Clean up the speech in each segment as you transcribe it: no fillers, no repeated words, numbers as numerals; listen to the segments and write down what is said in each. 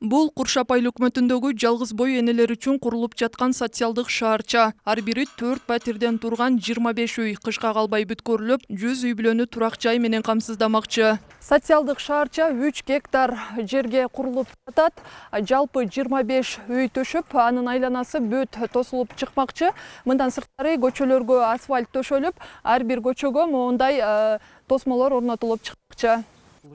Бул Куршапай өкмөтүндөгү жалгыз бой энелер үчүн курулуп жаткан социалдык шаарча. Ар бири 4 пәтерден турган 25 үй кышка калбай бүткөрүлүп, 100 үй бүлөнү турак жай менен камсыздамакчы. Социалдык шаарча 3 гектар жерге курулуп жатат. Жалпы 25 үй төшүп, анын айланасы бүт тосулуп чыкмакчы. Мындан сырткары көчөлөргө асфальт төшөлүп, ар бир көчөгө моундай тосмолор орнотулуп чыкмакчы.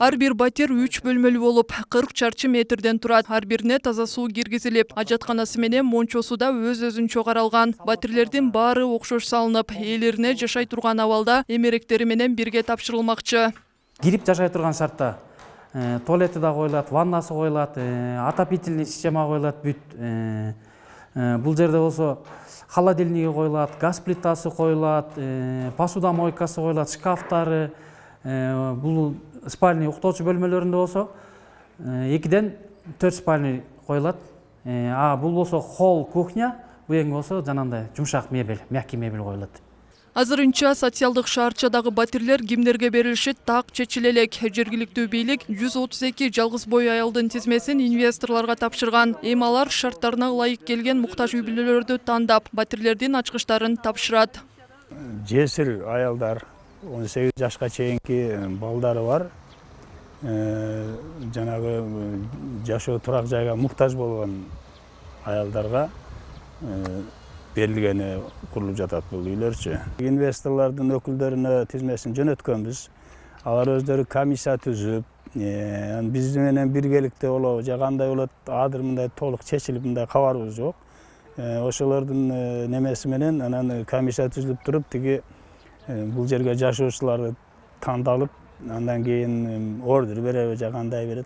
Ар бир батир 3 бөлмөлүү болуп, 40 чарчы метрден турат. Ар бирине таза суу киргизилип, ажатканасы менен мончосу да өз-өзүнчө каралган. Батирлердин баары окшош салынып, ээлерине жашай турган абалда эмеректери менен бирге тапшырылмакчы. Кирип жашай турган шартта туалети да коюлат, ваннасы коюлат, отопительный система коюлат бүт. Бул жерде болсо холодильниги коюлат, газ плитасы коюлат, посудомойкасы коюлат, шкафтары. Бул спальный уктоочу бөлмөлөрүндө болсо 2ден 4 спальный коюлат. Бул болсо холл кухня, буяң болсо жанагындай жумшак мебель, мягкий мебель коюлат. Азырынча социалдык шаарчадагы батирлер кимдерге берилиши так чечиле элек. Жергиликтүү бийлик 132 жалгыз бой аялдын тизмесин инвесторлорго тапшырган. Эми алар шарттарына ылайык келген муктаж үй бүлөлөрдү тандап, батирлердин ачкычтарын тапшырат. Жесир аялдар, 18 жашка чейинки балдары бар. Жанагы жашоо турак жайга муктаж болгон аялдарга берилгени курулуп жатат бул үйлөрчү. Инвесторлордун өкүлдөрүнө тизмесин жөнөткөнбүз. Алар өздөрү комиссия түзүп, биз менен биргеликте болобу же кандай болот, азыр мындай толук чечилип мындай кабарыбыз жок. Ошолордун немеси менен анан комиссия түзүлүп туруп, тиги бул жерге жашоочуларды тандалып, андан кийин ордер береби же кандай берет,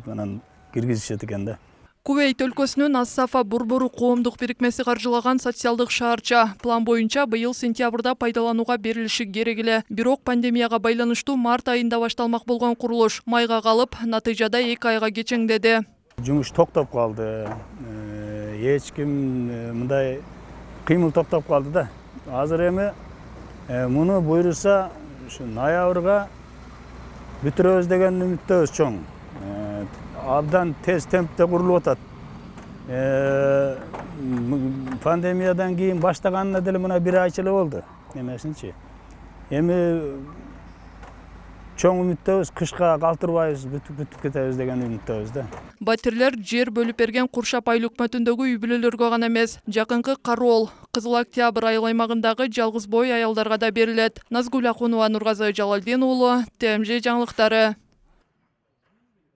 анан киргизишет экен да. Кувейт өлкөсүнүн Ас-Сафа Борбору коомдук бирикмеси каржылаган социалдык шаарча. План боюнча быйыл сентябрда пайдаланууга берилиши керек эле. Бирок пандемияга байланыштуу март айында башталмак болгон курулуш майга калып, натыйжада 2 айга кечеңдеди. Жумуш токтоп калды. Эч ким мындай кыймыл токтоп калды да. Азыр эми муну буйруса ушу ноябрга бүтүрөбүз деген үмүттөбүз чоң. Абдан тез темпте курулуп атат. Пандемиядан кийин баштаганына деле мына 1 айча эле болду. Эмесинчи. Эми чоң үмүттөбүз, кышка калтырбайбыз, бүтүп кетебиз деген үмүттөбүз да. Батирлер жер бөлүп берген Куршапай өкмөтүндөгү үй бүлөлөргө гана эмес, жакынкы Кароол, Кызыл Октябрь айыл аймагындагы жалгыз бой аялдарга да берилет. Назгүл Акунова, Нургазы Жалалдин уулу, ТМЖ жаңылыктары.